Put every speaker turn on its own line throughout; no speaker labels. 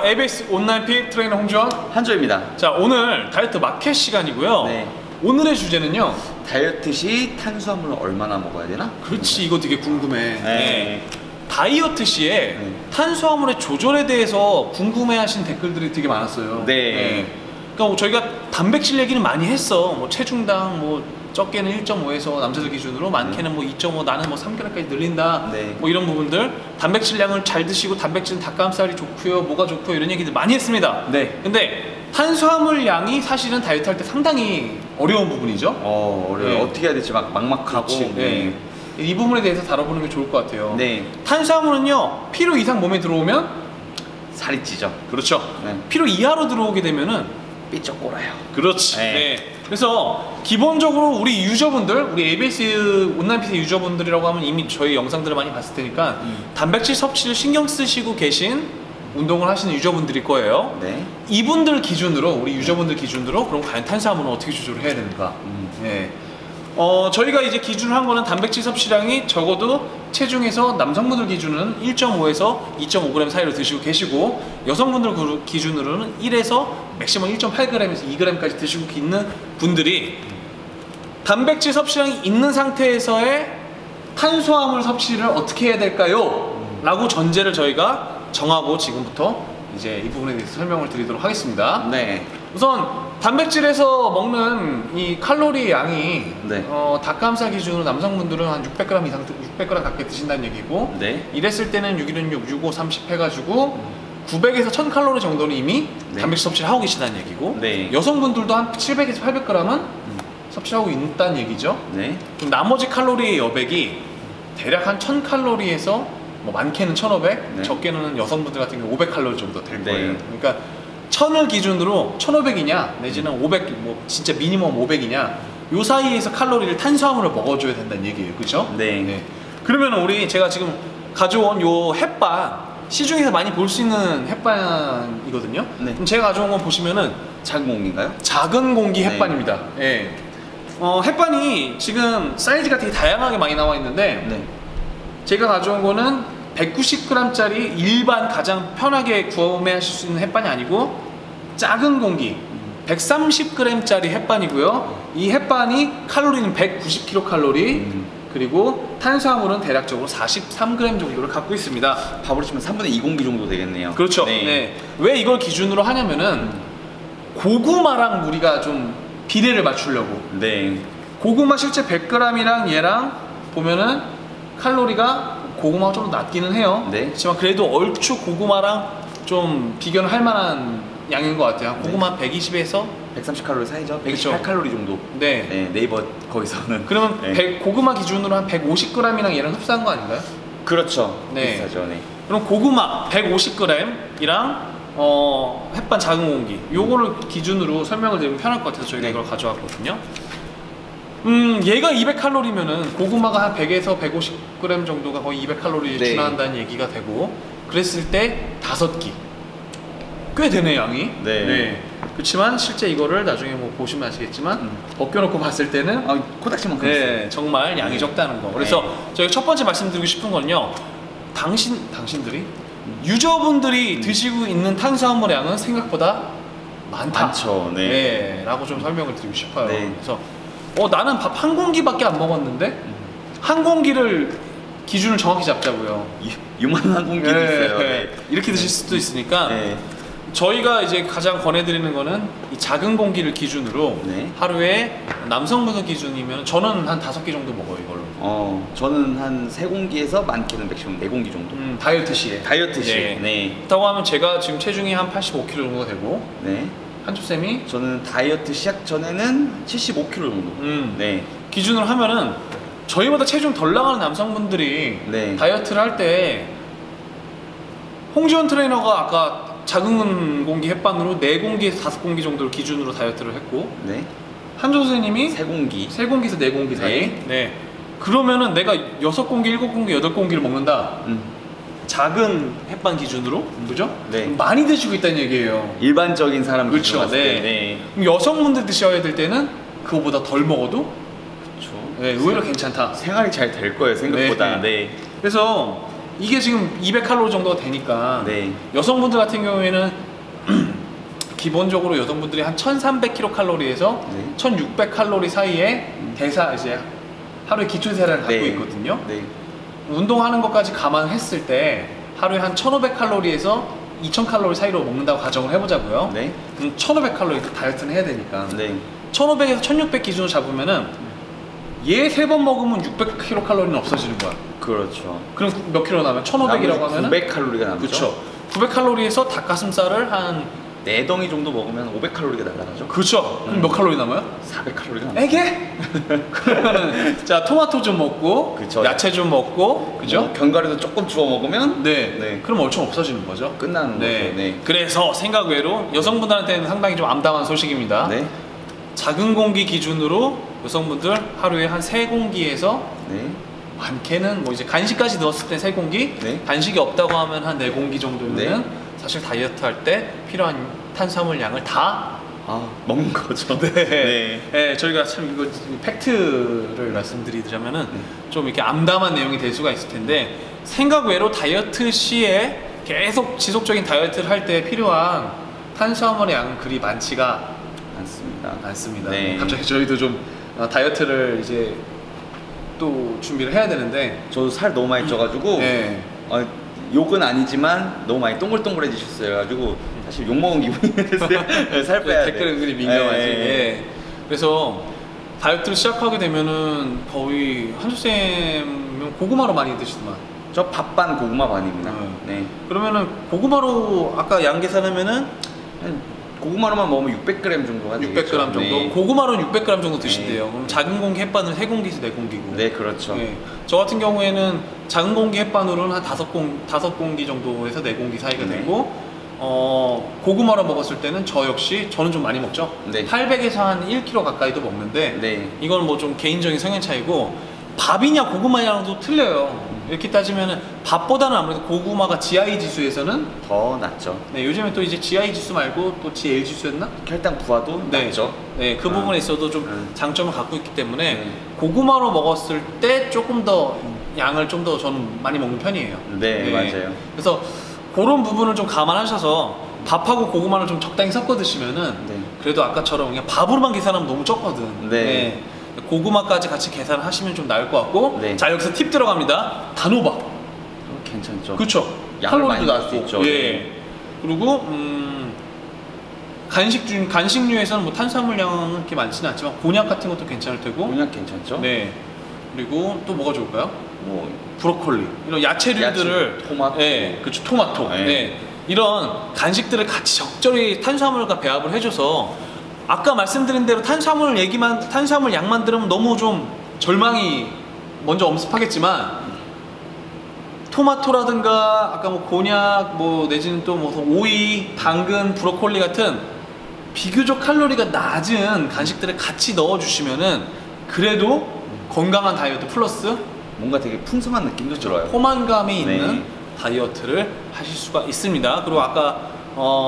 ABS 온라인 핏 트레이너 홍주원
한조입니다.
자, 오늘 다이어트 마켓 시간이고요.
네.
오늘의 주제는요,
다이어트 시 탄수화물을 얼마나 먹어야 되나?
그렇지, 이거 되게 궁금해.
네.
다이어트 시에 탄수화물의 조절에 대해서 궁금해하신 댓글들이 되게 많았어요.
네.
그러니까 뭐 저희가 단백질 얘기는 많이 했어. 뭐 체중당 뭐 적게는 1.5에서 남자들 기준으로 많게는 뭐 2.5, 나는 뭐 3g까지 늘린다.
네.
뭐 이런 부분들, 단백질량을 잘 드시고 단백질은 닭가슴살이 좋고요, 뭐가 좋고 이런 얘기들 많이 했습니다.
네.
근데 탄수화물 양이 사실은 다이어트 할 때 상당히 어려운 부분이죠.
어려워.
네.
어떻게 해야 될지 막막하고.
네. 이 부분에 대해서 다뤄보는 게 좋을 것 같아요.
네.
탄수화물은요, 필요 이상 몸에 들어오면
살이 찌죠.
그렇죠.
네.
필요 이하로 들어오게 되면은
삐쩍꼬라요.
그렇지.
네.
네. 그래서 기본적으로 우리 유저분들, 우리 ABS 온라인 PT 유저분들이라고 하면 이미 저희 영상들을 많이 봤을 테니까 단백질 섭취를 신경 쓰시고 계신 운동을 하시는 유저분들일 거예요.
네.
이분들 기준으로, 우리 유저분들 기준으로 그럼 과연 탄수화물은 어떻게 조절을 해야 되는가? 네. 저희가 이제 기준을 한 거는 단백질 섭취량이 적어도 체중에서 남성분들 기준은 1.5에서 2.5g 사이로 드시고 계시고, 여성분들 기준으로는 1에서 맥시멈 1.8g에서 2g까지 드시고 있는 분들이 단백질 섭취량이 있는 상태에서의 탄수화물 섭취를 어떻게 해야 될까요? 라고 전제를 저희가 정하고 지금부터 이제 이 부분에 대해서 설명을 드리도록 하겠습니다.
네.
우선 단백질에서 먹는 이 칼로리 양이
네.
닭가슴살 기준으로 남성분들은 한 600g 이상, 600g 가까이 드신다는 얘기고,
네.
이랬을 때는 616, 65, 30 해가지고 900에서 1000칼로리 정도는 이미
네.
단백질 섭취를 하고 계시다는 얘기고,
네.
여성분들도 한 700에서 800g은 섭취하고 있다는 얘기죠.
네.
그럼 나머지 칼로리의 여백이 대략 한 1000칼로리에서 뭐 많게는 1500,
네.
적게는 여성분들 같은 경우 500칼로리 정도 될 거예요.
네.
그러니까 1000을 기준으로 1500이냐 내지는 500, 뭐 진짜 미니멈 500이냐 요 사이에서 칼로리를 탄수화물을 먹어줘야 된다는 얘기예요. 그렇죠?
네.
그러면 우리 제가 지금 가져온 요 햇반, 시중에서 많이 볼 수 있는 햇반이거든요.
네.
그럼 제가 가져온 거 보시면은
작은 공기인가요?
작은 공기
네.
햇반입니다. 예. 햇반이 지금 사이즈가 되게 다양하게 많이 나와 있는데,
네.
제가 가져온 거는 190g짜리 일반 가장 편하게 구매하실 수 있는 햇반이 아니고 작은 공기 130g짜리 햇반이고요. 이 햇반이 칼로리는 190kcal, 그리고 탄수화물은 대략적으로 43g 정도를 갖고 있습니다.
밥으로 치면 3분의 2 공기 정도 되겠네요.
그렇죠.
네.
네. 왜 이걸 기준으로 하냐면은 고구마랑 우리가 좀 비례를 맞추려고.
네.
고구마 실제 100g이랑 얘랑 보면은 칼로리가 고구마가 좀 더 낮기는 해요.
네.
그렇지만 그래도 얼추 고구마랑 좀 비교는 할 만한 양인 것 같아요. 고구마 120에서
130칼로리 사이죠?
그쵸.
128칼로리 정도.
네.
네, 네이버 거기서는.
그러면
네.
고구마 기준으로 한 150g이랑 얘랑 흡사한 거 아닌가요?
그렇죠.
네.
비슷하죠. 네.
그럼 고구마 150g이랑 햇반 작은 공기 요거를 기준으로 설명을 드리면 편할 것 같아서 저희가
네.
이걸 가져왔거든요. 얘가 200칼로리면은 고구마가 한 100에서 150g 정도가 거의 200칼로리에
네.
준한다는 얘기가 되고, 그랬을 때 5끼 꽤 되네 양이.
네.
그렇지만 실제 이거를 나중에 뭐 보시면 아시겠지만 벗겨놓고 봤을 때는
코딱지만큼.
네, 정말 양이 적다는 거. 그래서 저희가 첫 번째 말씀드리고 싶은 건요, 당신들이 유저분들이 드시고 있는 탄수화물 양은 생각보다 많다.
많죠. 네.
네, 라고 좀 설명을 드리고 싶어요.
네.
그래서 나는 밥 한 공기밖에 안 먹었는데 한 공기를 기준을 정확히 잡자고요.
요만한 공기도 있어요. 네.
이렇게 드실 수도 있으니까
네.
저희가 이제 가장 권해드리는 거는 이 작은 공기를 기준으로
네.
하루에 남성분들 기준이면 저는 한 5개 정도 먹어요, 이걸로.
저는 한 3공기에서 많게는 맥시멈 4공기 정도.
다이어트 시에.
다이어트 시에. 네.
그렇다고 하면 제가 지금 체중이 한 85kg 정도가 되고,
네.
한주쌤이
저는 다이어트 시작 전에는 75kg 정도.
네. 기준으로 하면은 저희보다 체중 덜 나가는 남성분들이
네.
다이어트를 할 때, 홍지원 트레이너가 아까 작은 공기 햇반으로 4공기에서 5공기 정도를 기준으로 다이어트를 했고,
네.
한조 선생님이
3공기.
3공기에서 4공기 사이.
네.
네. 그러면은 내가 6공기, 7공기, 8공기를 먹는다. 작은 햇반 기준으로, 그죠?
네.
많이 드시고 있다는 얘기예요.
일반적인 사람
그렇죠.
기준으로 봤을 때.
네. 그럼 여성분들 드셔야 될 때는 그거보다 덜 먹어도
그렇죠.
네, 의외로 괜찮다.
생활이 잘 될 거예요, 생각보다.
네.
네.
그래서 이게 지금 200칼로리 정도가 되니까
네.
여성분들 같은 경우에는 기본적으로 여성분들이 한 1300kcal에서
네.
1600칼로리 사이에 대사 이제 하루에 기초 대사를 갖고
네.
있거든요.
네.
운동하는 것까지 감안했을 때 하루에 한 1500칼로리에서 2000칼로리 사이로 먹는다고 가정을 해보자고요.
네.
그럼 1500칼로리 다이어트는 해야 되니까
네.
1500에서 1600 기준으로 잡으면은 얘 3번 먹으면 600kcal는 없어지는 거야.
그렇죠.
그럼 몇 킬로 나면 1500이라고 하면은
900칼로리가 남죠.
그렇죠. 900칼로리에서 닭가슴살을 한
4덩이 정도 먹으면 500칼로리가 날아가죠.
그렇죠. 그럼 몇 칼로리 남아요?
400칼로리가 남죠.
에게? 그러면은 자 토마토 좀 먹고
그쵸.
야채 좀 먹고 그죠?
뭐 견과류도 조금 주워 먹으면
네.
네.
그럼 엄청 없어지는 거죠.
끝나는
네.
거죠. 네.
그래서 생각 외로 여성분들한테는 상당히 좀 암담한 소식입니다.
네.
작은 공기 기준으로 여성분들 하루에 한 3공기에서
네.
많게는 뭐 이제 간식까지 넣었을 때 3공기,
네.
간식이 없다고 하면 한 4공기 정도면
네.
사실 다이어트 할 때 필요한 탄수화물 양을 다
아, 먹는 거죠.
네.
네.
네, 저희가 참 이거 팩트를 말씀드리자면은 좀 이렇게 암담한 내용이 될 수가 있을 텐데 생각 외로 다이어트 시에 계속 지속적인 다이어트를 할 때 필요한 탄수화물의 양은 그리 많지가
않습니다.
않습니다.
네.
갑자기 저희도 좀 다이어트를 이제 또 준비를 해야 되는데
저도 살 너무 많이 쪄가지고
네.
욕은 아니지만 너무 많이 동글동글해지셨어요.가지고 사실 욕 먹은 기분이 됐어요. 살 빼야 돼.
댓글 은근히 민감하지.
네.
예. 그래서 다이어트를 시작하게 되면은 거의 한수쌤은 고구마로 많이 드시더만.
저 밥반 고구마 반입니다. 네.
그러면은 고구마로 아까 양 계산하면은
고구마로만 먹으면 600g 정도가
600g
되겠죠.
정도.
네.
고구마로는 600g 정도 드신대요.
네.
그럼 작은 공기 햇반은 3공기에서 4공기고.
네, 그렇죠.
저 같은 경우에는 작은 공기 햇반으로는 한 5공기 정도에서 4공기 사이가
네.
되고 고구마로 먹었을 때는 저는 좀 많이 먹죠.
네.
800에서 한 1kg 가까이도 먹는데
네.
이건 뭐 좀 개인적인 성향 차이고 밥이냐 고구마냐랑도 틀려요. 이렇게 따지면 밥보다는 아무래도 고구마가 GI 지수에서는
더 낫죠.
네, 요즘에 또 이제 GI 지수 말고 또 GL 지수였나?
혈당 부하도
네,
낫죠.
네, 그 부분에 있어도 좀 장점을 갖고 있기 때문에
네.
고구마로 먹었을 때 조금 더 양을 좀 더 저는 많이 먹는 편이에요.
네, 맞아요.
그래서 그런 부분을 좀 감안하셔서 밥하고 고구마를 좀 적당히 섞어 드시면은
네.
그래도 아까처럼 그냥 밥으로만 계산하면 너무 적거든.
네.
고구마까지 같이 계산하시면 좀 나을 것 같고.
네.
자, 여기서 팁 들어갑니다. 단호박.
괜찮죠.
그렇죠.
양을 많이
칼로리도
넣을 수
낮고.
있죠.
예. 그리고 간식류에서는 뭐 탄수화물량은 그렇게 많지는 않지만 곤약 같은 것도 괜찮을 테고.
곤약 괜찮죠.
네. 그리고 또 뭐가 좋을까요?
뭐
브로콜리 이런 야채류들을
야채, 토마토.
네, 그렇죠. 토마토.
네.
네. 이런 간식들을 같이 적절히 탄수화물과 배합을 해줘서 아까 말씀드린 대로 탄수화물 양만 들으면 너무 좀 절망이 먼저 엄습하겠지만 토마토라든가 아까 뭐 곤약 뭐 내지는 또 뭐 오이, 당근, 브로콜리 같은 비교적 칼로리가 낮은 간식들을 같이 넣어주시면은 그래도 건강한 다이어트 플러스
뭔가 되게 풍성한 느낌도 들어요.
포만감이 있는
네.
다이어트를 하실 수가 있습니다. 그리고 아까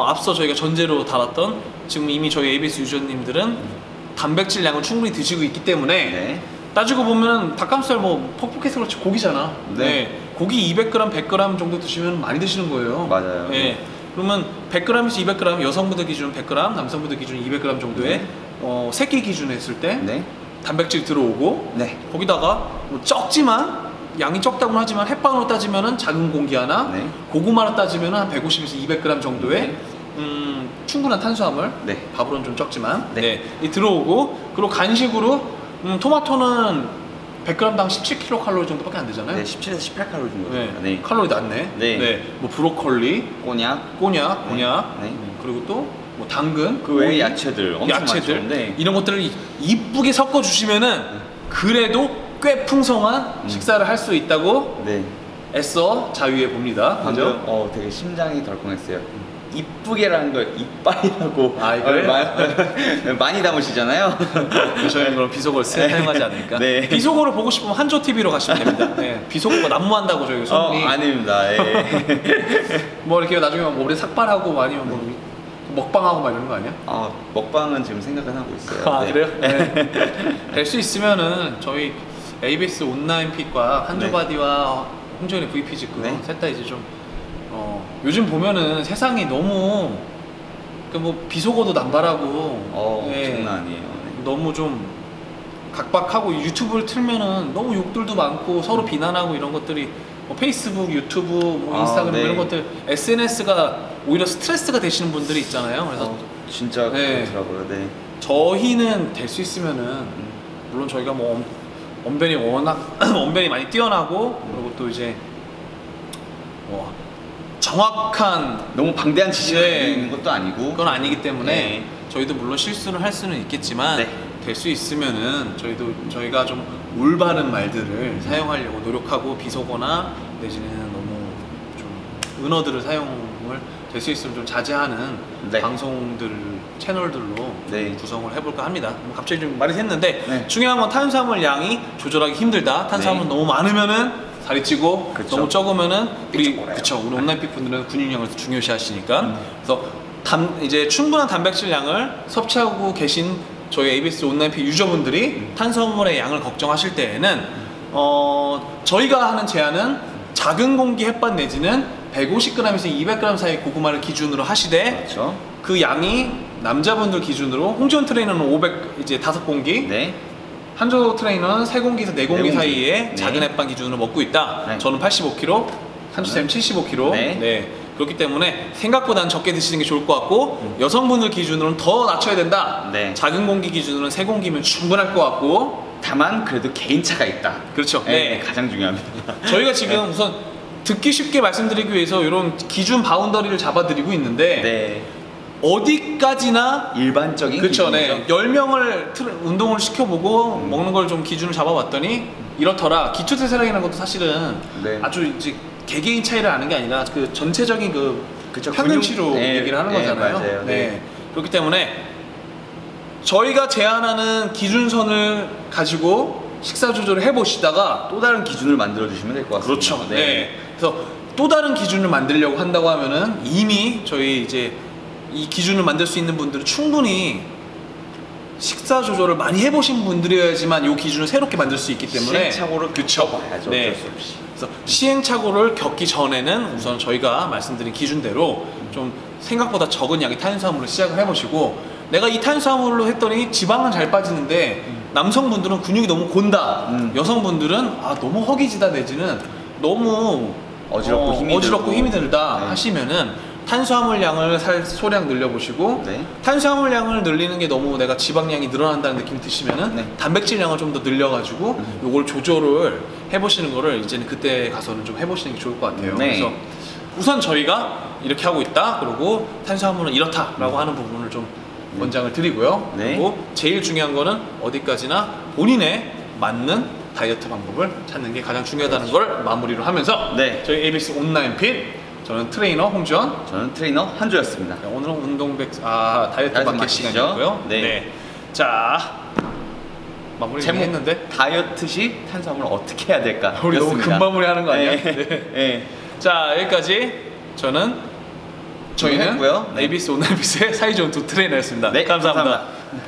앞서 저희가 전제로 달았던 지금 이미 저희 ABS 유저님들은 단백질 양을 충분히 드시고 있기 때문에
네.
따지고 보면 닭가슴살 뭐 퍽퍽해서 그렇지 고기잖아.
네.
고기 200g, 100g 정도 드시면 많이 드시는 거예요.
맞아요.
네. 그러면 100g에서 200g 여성분들 기준 100g, 남성분들 기준 200g 정도의 새끼 기준 했을 때
네.
단백질 들어오고
네.
거기다가 뭐 적지만 양이 적다고는 하지만 햇반으로 따지면은 작은 공기 하나,
네.
고구마로 따지면은 한 150에서 200g 정도의
네.
충분한 탄수화물,
네.
밥으로는 좀 적지만
네.
이 들어오고 그리고 간식으로 토마토는 100g당 17kcal 정도밖에 안 되잖아요.
네, 17에서 18칼로리 정도
네.
됩니다. 네.
칼로리 낮네.
네.
뭐 브로콜리,
곤약,
곤약,
네.
그리고 또 뭐 당근,
그 외에
오이,
야채들 엄청
야채들
많죠. 네.
이런 것들을 이쁘게 섞어 주시면은 그래도 꽤 풍성한 식사를 할 수 있다고
네.
애써 자유해 봅니다.
방금
그죠?
되게 심장이 덜컹했어요. 이쁘게라는 걸 이빨이라고
아, 그래?
많이 담으시잖아요.
저희는 그럼 비속어를 사용하지 않으니까.
네.
비속어를 보고 싶으면 한조 TV로 가시면 됩니다. 네. 비속어가 난무한다고 저희 소문이.
아닙니다. 예.
뭐 이렇게 나중에 뭐 우리 삭발하고 아니면 뭐 먹방하고 막 이런 거 아니야?
먹방은 지금 생각은 하고 있어요.
아,
네.
그래요? 네. 될 수 있으면은 저희 ABS 온라인 핏과 한조바디와 홍지원의 VPG급
네.
셋 다 이제 좀 요즘 보면은 세상이 너무 뭐 비속어도 남발하고
장난 아니에요. 네.
너무 좀 각박하고 유튜브를 틀면은 너무 욕들도 많고 서로 비난하고 이런 것들이 뭐 페이스북, 유튜브, 뭐 인스타그램
네.
이런 것들 SNS가 오히려 스트레스가 되시는 분들이 있잖아요. 그래서
진짜
네.
그렇더라고요. 네.
저희는 될 수 있으면은 물론 저희가 뭐 언변이 워낙 언변이 많이 뛰어나고 그리고 또 이제 뭐 정확한
너무 방대한 지식을
네.
가지고 있는 것도 아니고
그건 아니기 때문에
네.
저희도 물론 실수를 할 수는 있겠지만
네.
될 수 있으면은 저희가 좀 올바른 말들을 사용하려고 노력하고 비속어나 내지는 너무 좀 은어들을 사용을 될 수 있으면 좀 자제하는
네.
방송들 채널들로
네.
구성을 해볼까 합니다. 뭐 갑자기 좀 말이 샜는데
네.
중요한 건 탄수화물 양이 조절하기 힘들다. 탄수화물
네.
너무 많으면은 살이 찌고
그쵸.
너무 적으면은 우리
삐쩍거려요.
그쵸 우리 온라인핏 분들은 근육량을 중요시하시니까 그래서 이제 충분한 단백질 양을 섭취하고 계신 저희 ABS 온라인핏 유저분들이 탄수화물의 양을 걱정하실 때에는 저희가 하는 제안은 작은 공기 햇반 내지는 150g에서 200g 사이 고구마를 기준으로 하시되
그렇죠.
그 양이 남자분들 기준으로 홍지원 트레이너는 500 이제 5공기
네.
한조 트레이너는 3공기에서 4공기
네
사이에
네.
작은 햇반 기준으로 먹고 있다.
네.
저는 85kg, 한주쌤 75kg.
네.
네. 그렇기 때문에 생각보다는 적게 드시는 게 좋을 것 같고 여성분들 기준으로는 더 낮춰야 된다.
네.
작은 공기 기준으로는 3공기면 충분할 것 같고.
다만 그래도 개인차가 있다.
그렇죠.
네.
네.
가장 중요합니다.
저희가 지금 우선 듣기 쉽게 말씀드리기 위해서 이런 기준 바운더리를 잡아드리고 있는데
네.
어디까지나
일반적인
그렇죠.
기준이죠.
네. 10명을 운동을 시켜보고 먹는 걸 좀 기준을 잡아봤더니 이렇더라. 기초대사량이라는 것도 사실은
네.
아주 이제 개개인 차이를 아는 게 아니라 그 전체적인
그쵸,
평균치로
네,
얘기를 하는
네,
거잖아요.
맞아요. 네.
그렇기 때문에 저희가 제안하는 기준선을 가지고 식사 조절을 해보시다가
또 다른 기준을 만들어 주시면 될 것 같습니다.
그렇죠. 네. 그래서 또 다른 기준을 만들려고 한다고 하면은 이미 저희 이제 이 기준을 만들 수 있는 분들은 충분히 식사 조절을 많이 해보신 분들이어야지만 이 기준을 새롭게 만들 수 있기 때문에
시행착오를 겪어봐야죠.
네.
어쩔 수 없이.
그래서 시행착오를 겪기 전에는 우선 저희가 말씀드린 기준대로 좀 생각보다 적은 양의 탄수화물을 시작을 해보시고 내가 이 탄수화물로 했더니 지방은 잘 빠지는데 남성분들은 근육이 너무 곤다 여성분들은 너무 허기지다 내지는 너무
어지럽고
힘이 들다
네.
하시면은 탄수화물 양을 소량 늘려보시고
네.
탄수화물 양을 늘리는 게 너무 내가 지방량이 늘어난다는 느낌이 드시면은
네.
단백질 양을 좀 더 늘려가지고 요걸 조절을 해보시는 거를 이제는 그때 가서는 좀 해보시는 게 좋을 것 같아요.
네.
그래서 우선 저희가 이렇게 하고 있다. 그리고 탄수화물은 이렇다라고 하는 부분을 좀 권장을 드리고요.
네.
그리고 제일 중요한 거는 어디까지나 본인의 맞는 다이어트 방법을 찾는 게 가장 중요하다는 걸 마무리로 하면서
네.
저희 ABS 온라인 핏 저는 트레이너 홍지원
저는 트레이너 한조였습니다.
오늘은 운동백 다이어트 마켓
마켓이죠?
시간이었고요.
네.
자 마무리
제목
했는데
다이어트 시 탄수화물을 어떻게 해야 될까?
우리 너무 금마무리 하는 거 아니야?
네.
네.
네.
자 여기까지 저희는
했고요. 네.
ABS 온라인 핏의 사이좋은 두 트레이너였습니다.
네,
감사합니다.
감사합니다.